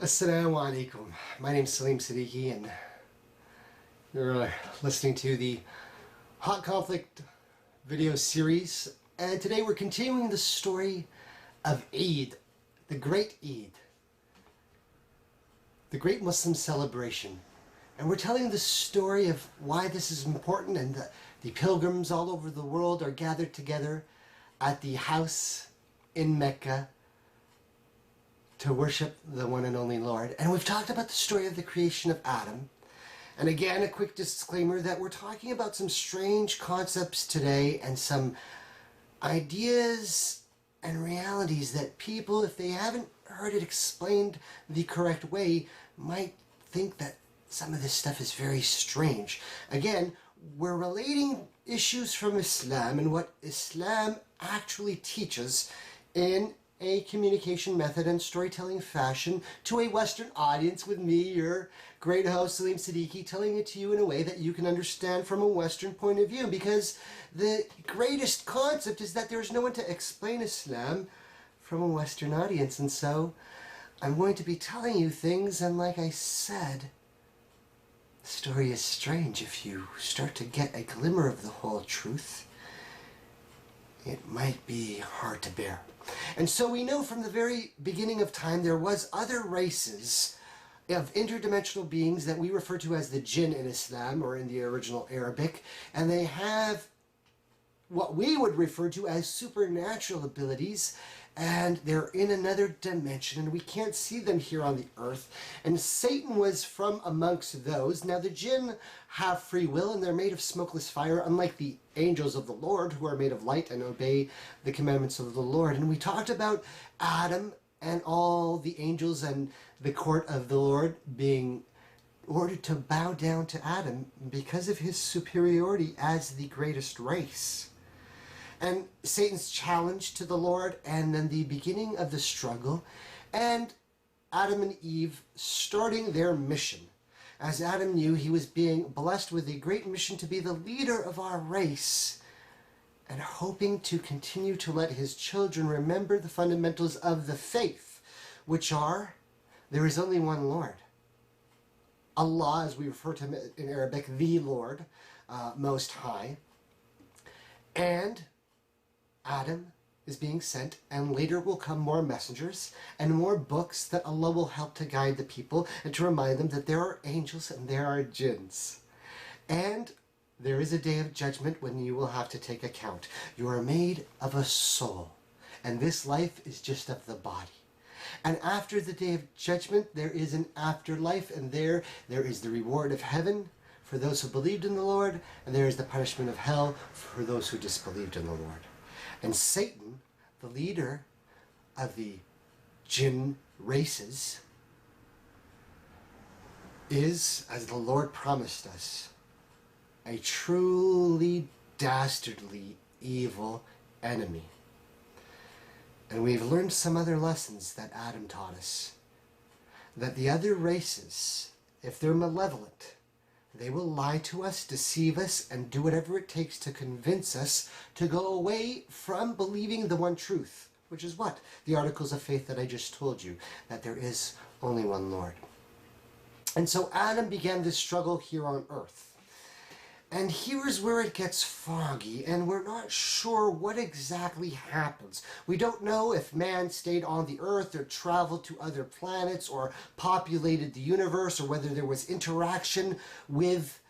Assalamu alaikum. My name is Salim Siddiqui and you're listening to the Hot Conflict video series. And today we're continuing the story of Eid, the great Eid, the great Muslim celebration. And we're telling the story of why this is important, and the pilgrims all over the world are gathered together at the house in Mecca to worship the one and only Lord. And we've talked about the story of the creation of Adam. And again, a quick disclaimer that we're talking about some strange concepts today and some ideas and realities that people, if they haven't heard it explained the correct way, might think that some of this stuff is very strange. Again, we're relating issues from Islam and what Islam actually teaches in a communication method and storytelling fashion to a Western audience, with me, your great host Salim Siddiqui, telling it to you in a way that you can understand from a Western point of view, because the greatest concept is that there's no one to explain Islam from a Western audience. And so I'm going to be telling you things, and like I said, the story is strange. If you start to get a glimmer of the whole truth, it might be hard to bear. And so we know from the very beginning of time there was other races of interdimensional beings that we refer to as the Jinn in Islam, or in the original Arabic, and they have what we would refer to as supernatural abilities, and they're in another dimension, and we can't see them here on the earth. And Satan was from amongst those. Now the Jinn have free will, and they're made of smokeless fire, unlike the angels of the Lord, who are made of light and obey the commandments of the Lord. And we talked about Adam and all the angels and the court of the Lord being ordered to bow down to Adam because of his superiority as the greatest race. And Satan's challenge to the Lord, and then the beginning of the struggle, and Adam and Eve starting their mission. As Adam knew, he was being blessed with a great mission to be the leader of our race, and hoping to continue to let his children remember the fundamentals of the faith, which are, there is only one Lord. Allah, as we refer to him in Arabic, the Lord, Most High. And Adam is being sent, and later will come more messengers and more books that Allah will help to guide the people and to remind them that there are angels and there are jinns. And there is a day of judgment when you will have to take account. You are made of a soul, and this life is just of the body. And after the day of judgment, there is an afterlife, and there is the reward of heaven for those who believed in the Lord, and there is the punishment of hell for those who disbelieved in the Lord. And Satan, the leader of the Jinn races, is, as the Lord promised us, a truly dastardly evil enemy. And we've learned some other lessons that Adam taught us. That the other races, if they're malevolent, they will lie to us, deceive us, and do whatever it takes to convince us to go away from believing the one truth, which is what? The articles of faith that I just told you, that there is only one Lord. And so Adam began this struggle here on earth. And here's where it gets foggy, and we're not sure what exactly happens. We don't know if man stayed on the earth or traveled to other planets or populated the universe, or whether there was interaction with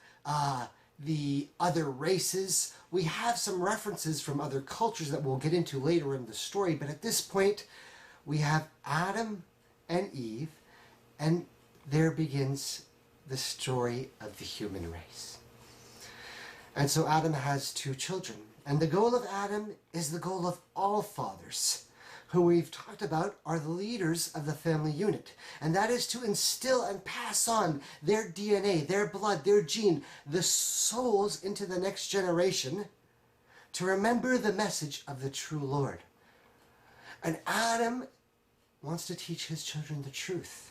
the other races. We have some references from other cultures that we'll get into later in the story, but at this point we have Adam and Eve, and there begins the story of the human race. And so Adam has two children. And the goal of Adam is the goal of all fathers, who we've talked about are the leaders of the family unit. And that is to instill and pass on their DNA, their blood, their gene, the souls into the next generation, to remember the message of the true Lord. And Adam wants to teach his children the truth.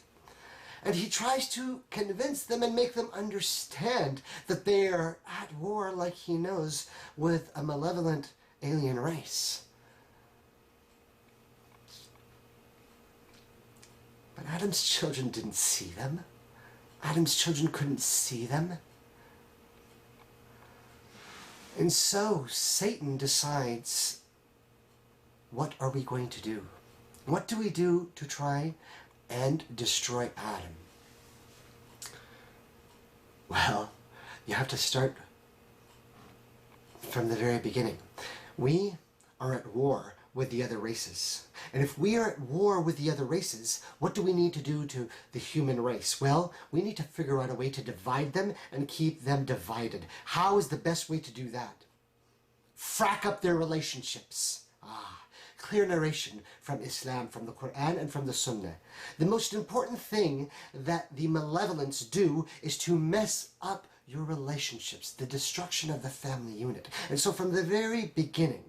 And he tries to convince them and make them understand that they are at war, like he knows, with a malevolent alien race. But But Adam's children didn't see them. Adam's children couldn't see them. And so Satan decides, what are we going to do? What do we do to try and destroy Adam? Well, you have to start from the very beginning. We are at war with the other races. And if we are at war with the other races, what do we need to do to the human race? Well, we need to figure out a way to divide them and keep them divided. How is the best way to do that? Frack up their relationships. Clear narration from Islam, from the Quran, and from the Sunnah. The most important thing that the malevolents do is to mess up your relationships, the destruction of the family unit. And so from the very beginning,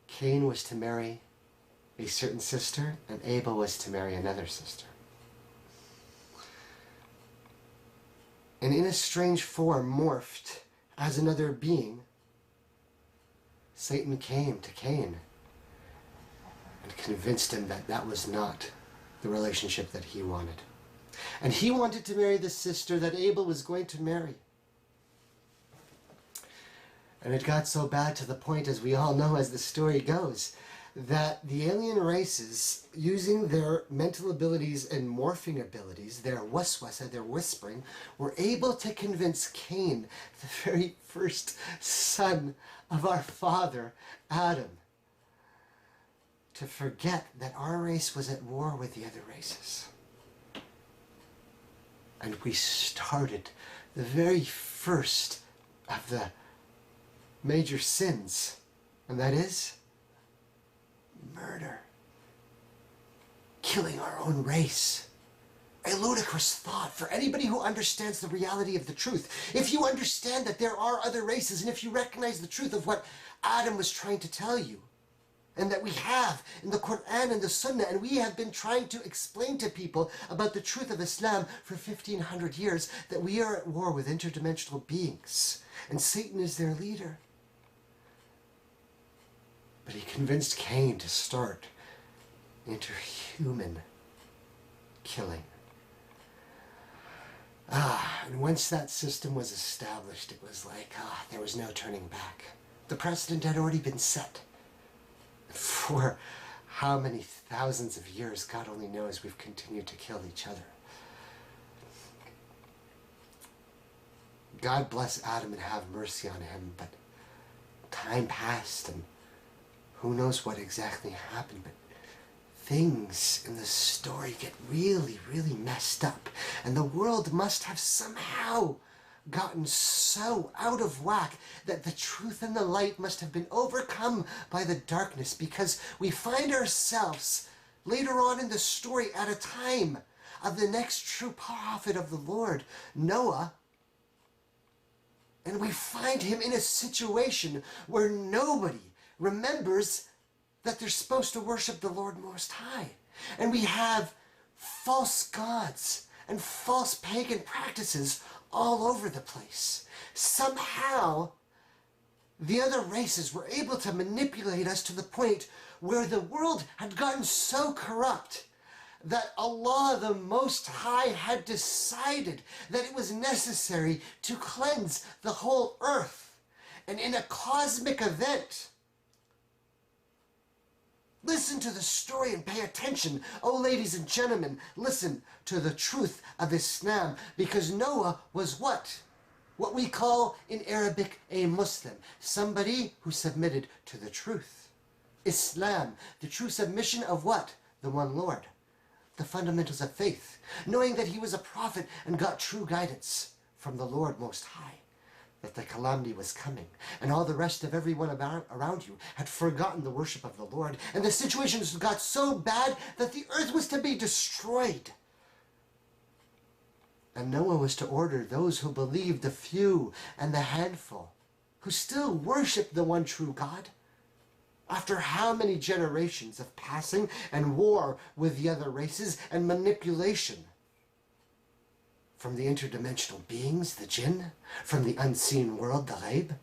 Cain was to marry a certain sister, and Abel was to marry another sister. And in a strange form, morphed as another being, Satan came to Cain and convinced him that that was not the relationship that he wanted. And he wanted to marry the sister that Abel was going to marry. And it got so bad to the point, as we all know as the story goes, that the alien races, using their mental abilities and morphing abilities, their waswasa, their whispering, were able to convince Cain, the very first son of our father, Adam, to forget that our race was at war with the other races. And we started the very first of the major sins, and that is murder. Killing our own race. A ludicrous thought for anybody who understands the reality of the truth. If you understand that there are other races, and if you recognize the truth of what Adam was trying to tell you, and that we have in the Quran and the Sunnah, and we have been trying to explain to people about the truth of Islam for 1500 years, that we are at war with interdimensional beings, and Satan is their leader. But he convinced Cain to start interhuman killing. And once that system was established, it was like, there was no turning back. The precedent had already been set. For how many thousands of years, God only knows, we've continued to kill each other. God bless Adam and have mercy on him, but time passed and who knows what exactly happened, but things in the story get really, really messed up. And the world must have somehow gotten so out of whack that the truth and the light must have been overcome by the darkness, because we find ourselves later on in the story at a time of the next true prophet of the Lord, Noah, and we find him in a situation where nobody remembers that they're supposed to worship the Lord Most High. And we have false gods and false pagan practices all over the place. Somehow, the other races were able to manipulate us to the point where the world had gotten so corrupt that Allah the Most High had decided that it was necessary to cleanse the whole earth. And in a cosmic event, listen to the story and pay attention. Oh, ladies and gentlemen, listen to the truth of Islam, because Noah was what? What we call in Arabic a Muslim. Somebody who submitted to the truth. Islam, the true submission of what? The one Lord. The fundamentals of faith. Knowing that he was a prophet and got true guidance from the Lord Most High. That the calamity was coming, and all the rest of everyone around you had forgotten the worship of the Lord, and the situation got so bad that the earth was to be destroyed. And Noah was to order those who believed, the few and the handful, who still worshiped the one true God, after how many generations of passing and war with the other races and manipulation from the interdimensional beings, the Jinn, from the unseen world, the Hybribs.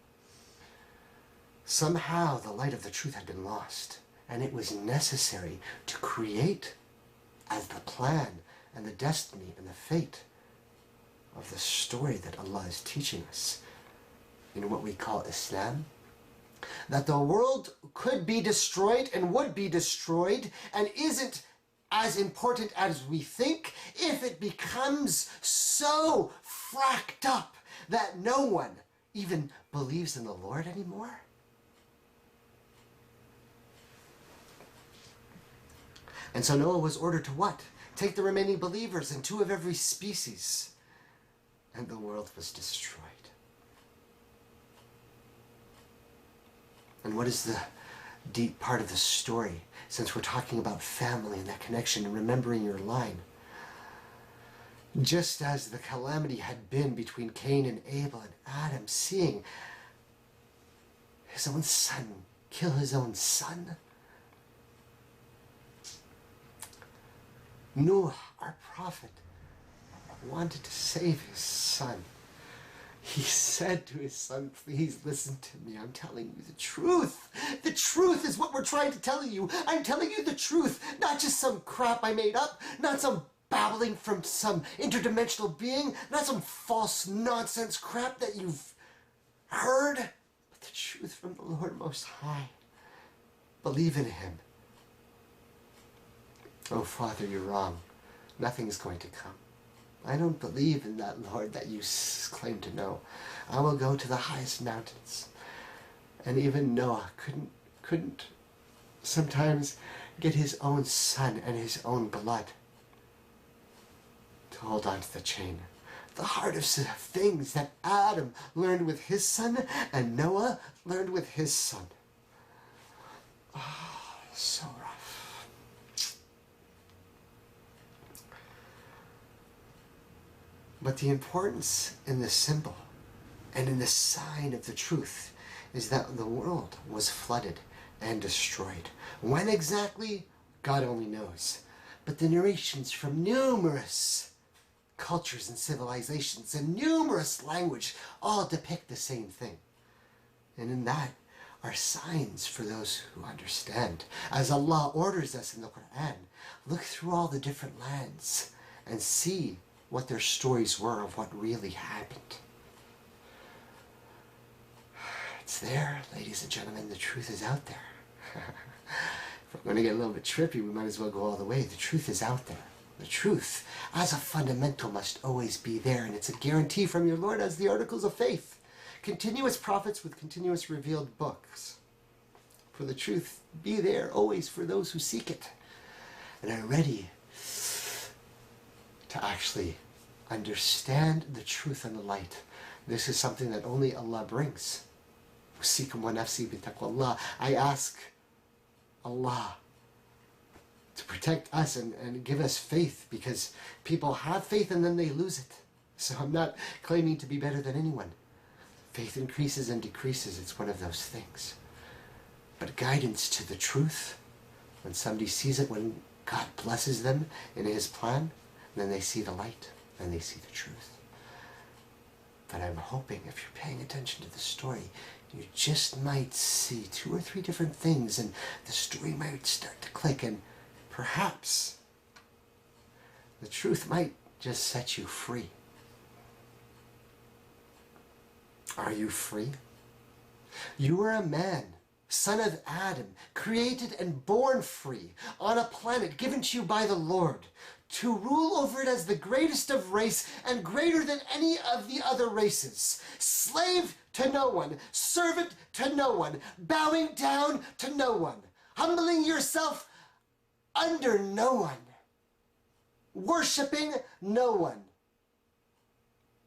Somehow the light of the truth had been lost, And it was necessary to create as the plan and the destiny and the fate of the story that Allah is teaching us in what we call Islam, that the world could be destroyed and would be destroyed and isn't as important as we think if it becomes so fracked up that no one even believes in the Lord anymore. And so Noah was ordered to what? Take the remaining believers and 2 of every species. And the world was destroyed. And what is the deep part of the story, since we're talking about family and that connection and remembering your line? Just as the calamity had been between Cain and Abel and Adam, seeing his own son kill his own son, Noah, our prophet, wanted to save his son. He said to his son, please listen to me. I'm telling you the truth. The truth is what we're trying to tell you. I'm telling you the truth, not just some crap I made up, not some babbling from some interdimensional being, not some false nonsense crap that you've heard, but the truth from the Lord Most High. Believe in him. Oh, Father, you're wrong. Nothing's going to come. I don't believe in that Lord that you claim to know. I will go to the highest mountains. And even Noah couldn't sometimes get his own son and his own blood to hold on to the chain. The hardest of things that Adam learned with his son and Noah learned with his son. Oh, so rough. But the importance in the symbol and in the sign of the truth is that the world was flooded and destroyed. When exactly, God only knows. But the narrations from numerous cultures and civilizations and numerous language all depict the same thing. And in that are signs for those who understand. As Allah orders us in the Quran, look through all the different lands and see what their stories were of what really happened. It's there, ladies and gentlemen. The truth is out there. If we're going to get a little bit trippy, we might as well go all the way. The truth is out there. The truth, as a fundamental, must always be there, and it's a guarantee from your Lord as the articles of faith. Continuous prophets with continuous revealed books. For the truth, be there always for those who seek it and are ready to actually understand the truth and the light. This is something that only Allah brings. I ask Allah to protect us and give us faith, because people have faith and then they lose it. So I'm not claiming to be better than anyone. Faith increases and decreases. It's one of those things. But guidance to the truth, when somebody sees it, when God blesses them in his plan, then they see the light, then they see the truth. But I'm hoping if you're paying attention to the story, you just might see 2 or 3 different things and the story might start to click, and perhaps the truth might just set you free. Are you free? You are a man, son of Adam, created and born free on a planet given to you by the Lord, to rule over it as the greatest of race and greater than any of the other races. Slave to no one, servant to no one, bowing down to no one, humbling yourself under no one, worshiping no one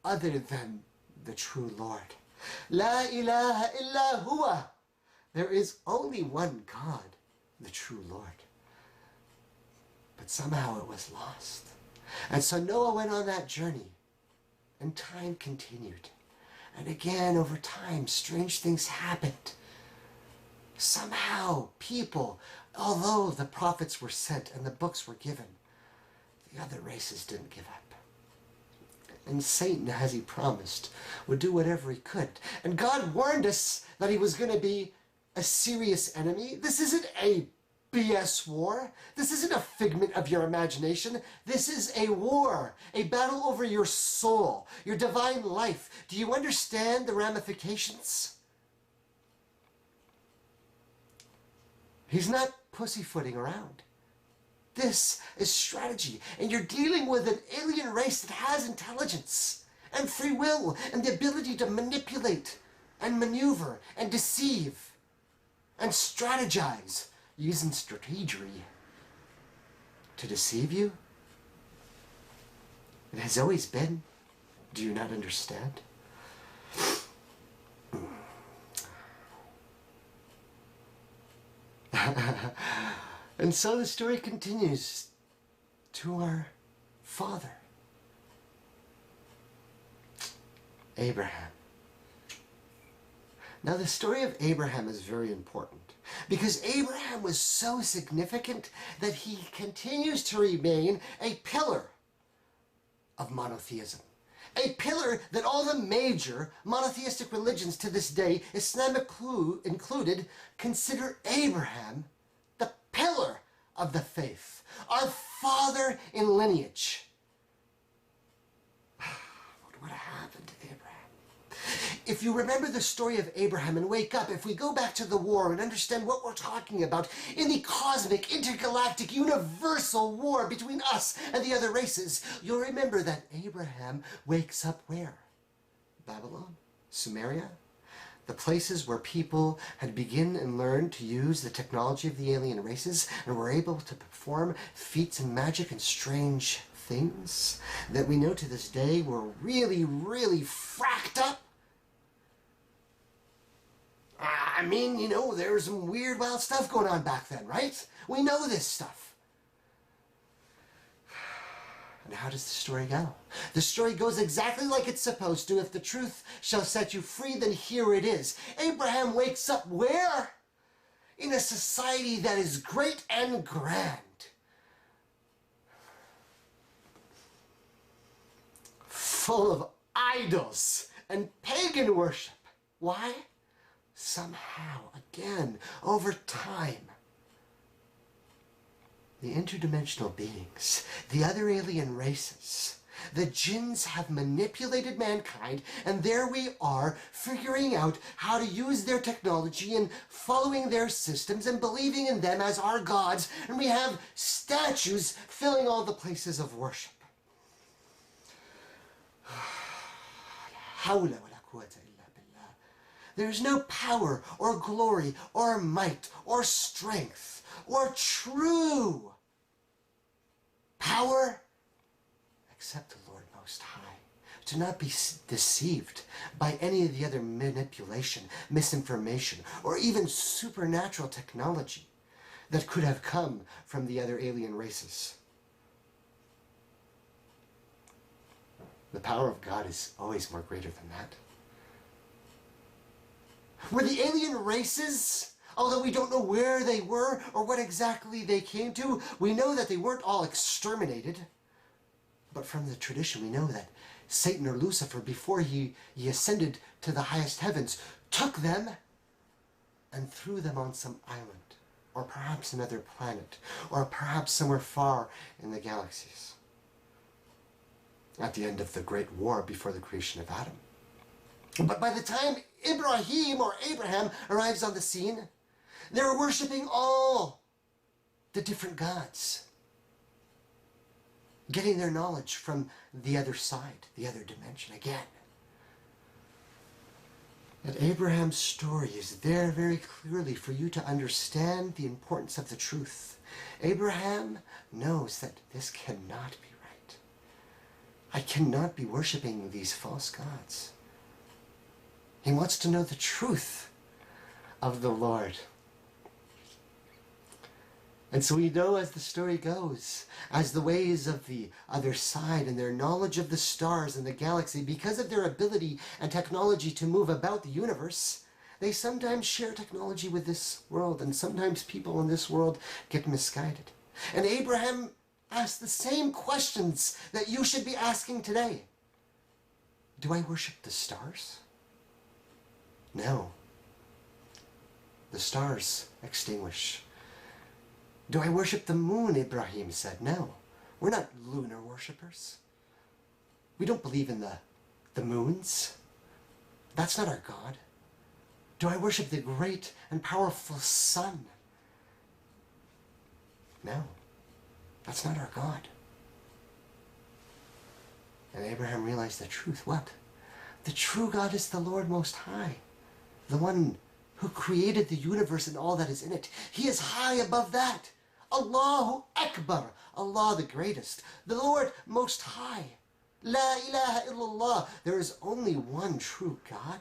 other than the true Lord. La ilaha illa huwa. There is only one God, the true Lord. But somehow it was lost. And so Noah went on that journey, and time continued. And again, over time, strange things happened. Somehow, people, although the prophets were sent and the books were given, the other races didn't give up. And Satan, as he promised, would do whatever he could. And God warned us that he was going to be a serious enemy. This isn't a BS war. This isn't a figment of your imagination. This is a war, a battle over your soul, your divine life. Do you understand the ramifications? He's not pussyfooting around. This is strategy, and you're dealing with an alien race that has intelligence and free will and the ability to manipulate and maneuver and deceive and strategize using strategery to deceive you. It has always been. Do you not understand? And so the story continues to our father, Abraham. Now the story of Abraham is very important because Abraham was so significant that he continues to remain a pillar of monotheism. A pillar that all the major monotheistic religions to this day, Islam included, consider Abraham the pillar of the faith, our father in lineage. What would have happened to Abraham? If you remember the story of Abraham and wake up, if we go back to the war and understand what we're talking about in the cosmic, intergalactic, universal war between us and the other races, you'll remember that Abraham wakes up where? Babylon? Sumeria? The places where people had begun and learned to use the technology of the alien races and were able to perform feats and magic and strange things that we know to this day were really, really fracked up. I mean, you know, there was some weird, wild stuff going on back then, right? We know this stuff. And how does the story go? The story goes exactly like it's supposed to. If the truth shall set you free, then here it is. Abraham wakes up where? In a society that is great and grand. Full of idols and pagan worship. Why? Somehow, again, over time, the interdimensional beings, the other alien races, the Jinns have manipulated mankind, and there we are figuring out how to use their technology and following their systems and believing in them as our gods, and we have statues filling all the places of worship. Hawla wala quwwata illa billah. There's no power or glory or might or strength or true power except the Lord Most High. Do not be deceived by any of the other manipulation, misinformation, or even supernatural technology that could have come from the other alien races. The power of God is always more greater than that. Were the alien races, although we don't know where they were or what exactly they came to, we know that they weren't all exterminated. But from the tradition we know that Satan or Lucifer, before he ascended to the highest heavens, took them and threw them on some island, or perhaps another planet, or perhaps somewhere far in the galaxies. At the end of the Great War before the creation of Adam. But by the time Ibrahim or Abraham arrives on the scene, they're worshiping all the different gods, getting their knowledge from the other side, the other dimension again. That Abraham's story is there very clearly for you to understand the importance of the truth. Abraham knows that this cannot be right. I cannot be worshiping these false gods. He wants to know the truth of the Lord. And so we know as the story goes, as the ways of the other side and their knowledge of the stars and the galaxy, because of their ability and technology to move about the universe, they sometimes share technology with this world, and sometimes people in this world get misguided. And Abraham asked the same questions that you should be asking today. Do I worship the stars? No. The stars extinguish. Do I worship the moon? Ibrahim said. No, we're not lunar worshippers. We don't believe in the moons. That's not our God. Do I worship the great and powerful sun? No, that's not our God. And Abraham realized the truth. What? The true God is the Lord Most High, the one who created the universe and all that is in it. He is high above that. Allahu Akbar, Allah the greatest, the Lord Most High. La ilaha illallah. There is only one true God.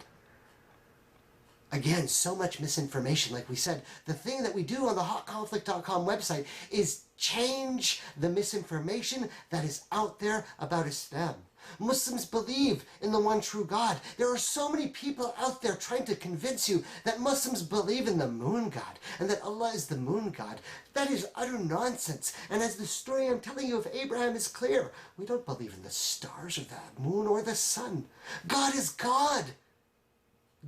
Again, so much misinformation. Like we said, the thing that we do on the hotconflict.com website is change the misinformation that is out there about Islam. Muslims believe in the one true God. There are so many people out there trying to convince you that Muslims believe in the moon God and that Allah is the moon God. That is utter nonsense. And as the story I'm telling you of Abraham is clear, we don't believe in the stars or the moon or the sun. God is God.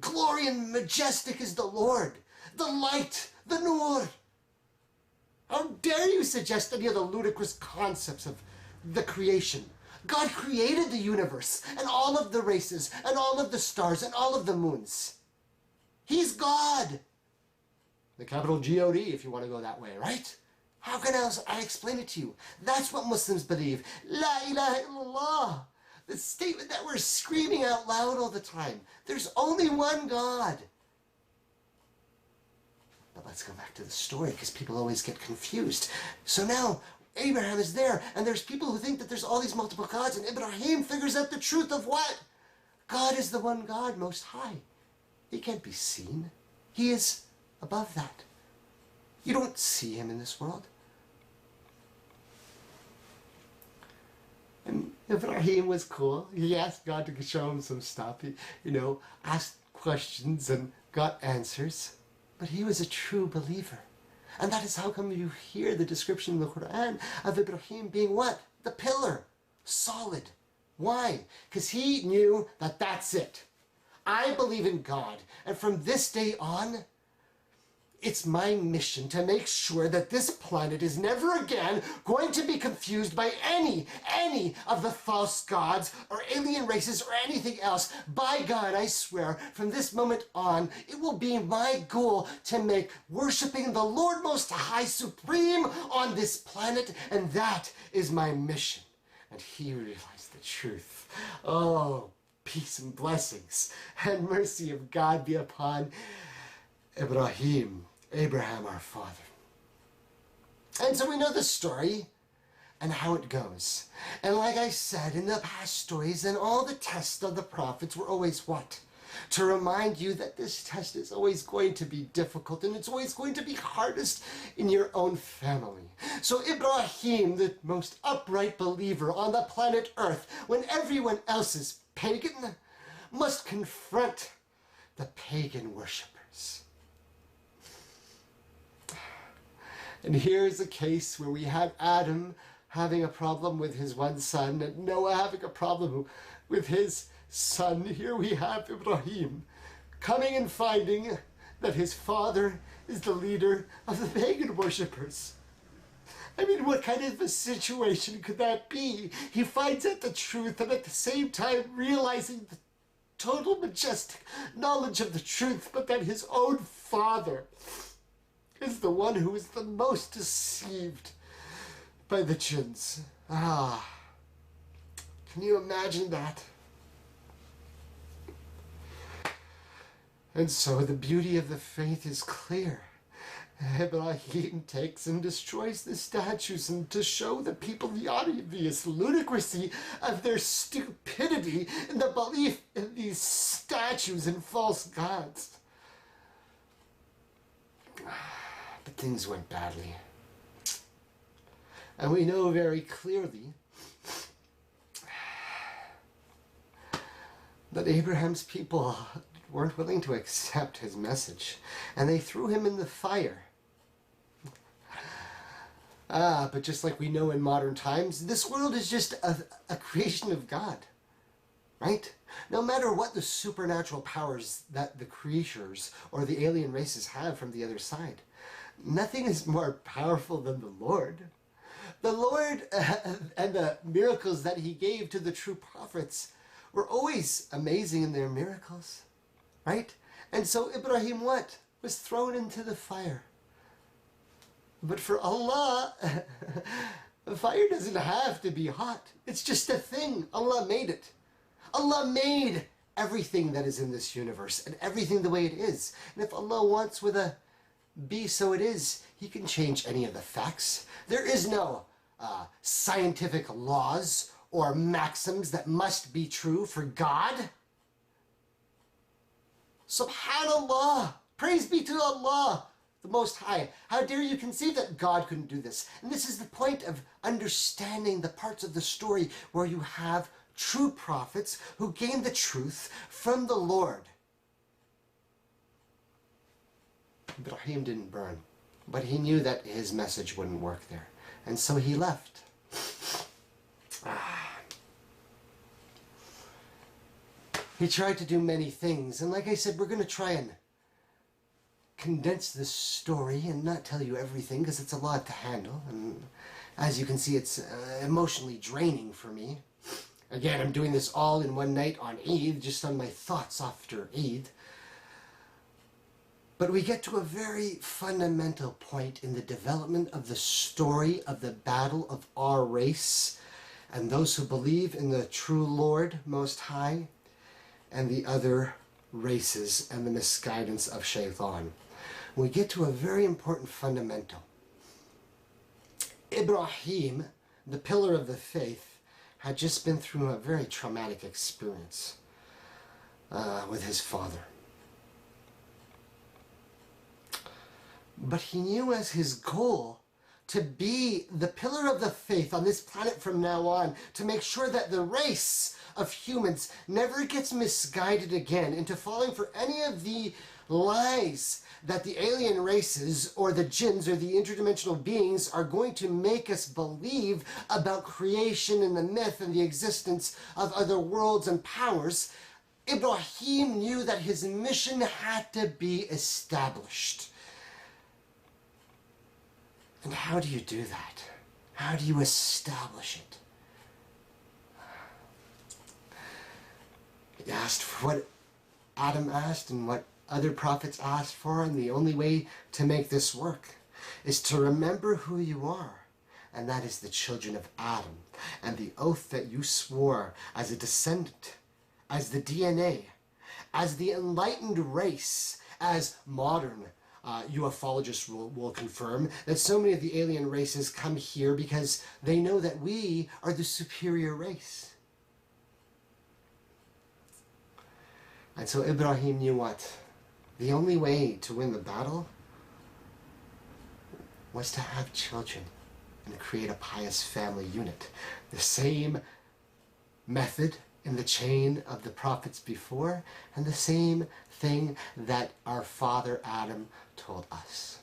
Glory and majestic is the Lord, the light, the Nur. How dare you suggest any of the ludicrous concepts of the creation? God created the universe and all of the races and all of the stars and all of the moons. He's God. The capital G-O-D if you want to go that way, right? How can else I explain it to you? That's what Muslims believe. La ilaha illallah. The statement that we're screaming out loud all the time. There's only one God. But let's go back to the story because people always get confused. So now Abraham is there and there's people who think that there's all these multiple gods, and Ibrahim figures out the truth of what? God is the one God Most High. He can't be seen. He is above that. You don't see him in this world. And Ibrahim was cool. He asked God to show him some stuff. He, asked questions and got answers. But he was a true believer. And that is how come you hear the description in the Quran of Ibrahim being what? The pillar. Solid. Why? Because he knew that that's it. I believe in God. And from this day on, it's my mission to make sure that this planet is never again going to be confused by any of the false gods or alien races or anything else. By God, I swear, from this moment on, it will be my goal to make worshiping the Lord Most High supreme on this planet, and that is my mission. And he realized the truth. Oh, peace and blessings and mercy of God be upon Abraham our father. And so we know the story and how it goes. And like I said in the past stories, and all the tests of the prophets were always what? To remind you that this test is always going to be difficult and it's always going to be hardest in your own family. So Ibrahim, the most upright believer on the planet Earth, when everyone else is pagan, must confront the pagan worshippers. And here's a case where we have Adam having a problem with his one son and Noah having a problem with his son. Here we have Ibrahim coming and finding that his father is the leader of the pagan worshippers. I mean, what kind of a situation could that be? He finds out the truth and at the same time realizing the total majestic knowledge of the truth, but that his own father is the one who is the most deceived by the Jinns. Can you imagine that? And so the beauty of the faith is clear. Ibrahim takes and destroys the statues, and to show the people the obvious ludicrousy of their stupidity in the belief in these statues and false gods. But things went badly. And we know very clearly that Abraham's people weren't willing to accept his message, and they threw him in the fire. But just like we know in modern times, this world is just a creation of God, right? No matter what the supernatural powers that the creatures or the alien races have from the other side, Nothing is more powerful than the Lord. The Lord and the miracles that he gave to the true prophets were always amazing in their miracles, right? And so Ibrahim what? Was thrown into the fire. But for Allah, the fire doesn't have to be hot. It's just a thing. Allah made it. Allah made everything that is in this universe and everything the way it is. And if Allah wants with a be so it is, he can change any of the facts. There is no scientific laws or maxims that must be true for God. Subhanallah! Praise be to Allah, the Most High. How dare you conceive that God couldn't do this? And this is the point of understanding the parts of the story where you have true prophets who gain the truth from the Lord. Ibrahim didn't burn, but he knew that his message wouldn't work there. And so he left. He tried to do many things, and like I said, we're going to try and condense this story and not tell you everything because it's a lot to handle. And as you can see, it's emotionally draining for me. Again, I'm doing this all in one night on Eid, just on my thoughts after Eid. But we get to a very fundamental point in the development of the story of the battle of our race and those who believe in the true Lord Most High and the other races and the misguidance of Shaitan. We get to a very important fundamental. Ibrahim, the pillar of the faith, had just been through a very traumatic experience with his father. But he knew as his goal to be the pillar of the faith on this planet from now on, to make sure that the race of humans never gets misguided again into falling for any of the lies that the alien races or the Jinns or the interdimensional beings are going to make us believe about creation and the myth and the existence of other worlds and powers. Ibrahim knew that his mission had to be established. And how do you do that? How do you establish it? He asked for what Adam asked and what other prophets asked for, and the only way to make this work is to remember who you are, and that is the children of Adam, and the oath that you swore as a descendant, as the DNA, as the enlightened race, as modern ufologists will confirm that so many of the alien races come here because they know that we are the superior race. And so Ibrahim knew what? The only way to win the battle was to have children and create a pious family unit. The same method in the chain of the prophets before, and the same thing that our father Adam told us.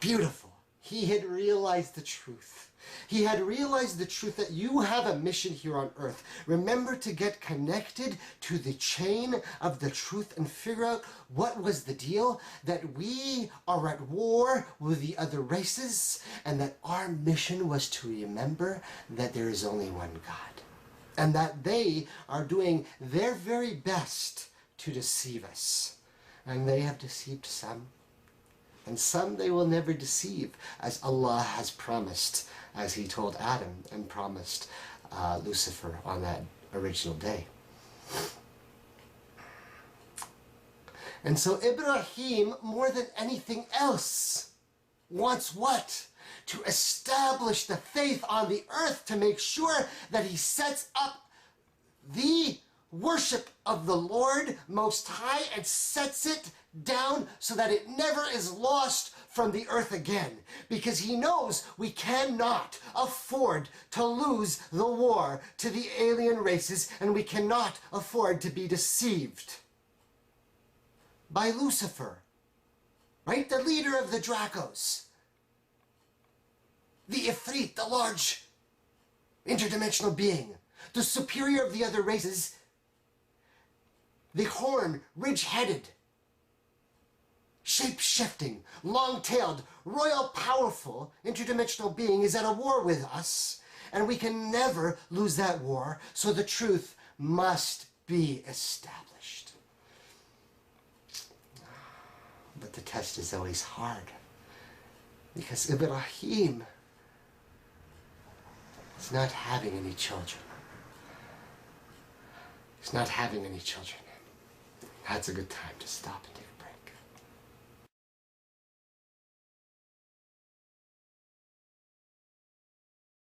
Beautiful. He had realized the truth. He had realized the truth that you have a mission here on earth. Remember to get connected to the chain of the truth and figure out what was the deal, that we are at war with the other races, and that our mission was to remember that there is only one God, and that they are doing their very best to deceive us. And they have deceived some, and some they will never deceive, as Allah has promised, as he told Adam and promised Lucifer on that original day. And so Ibrahim, more than anything else, wants what? To establish the faith on the earth, to make sure that he sets up the worship of the Lord Most High and sets it down so that it never is lost from the earth again, because he knows we cannot afford to lose the war to the alien races, and we cannot afford to be deceived by Lucifer, right? The leader of the Dracos, the Ifrit, the large interdimensional being, the superior of the other races, the horn, ridge-headed, shape-shifting, long-tailed, royal, powerful, interdimensional being is at a war with us, and we can never lose that war, so the truth must be established. But the test is always hard, because Ibrahim is not having any children. He's not having any children. That's a good time to stop and take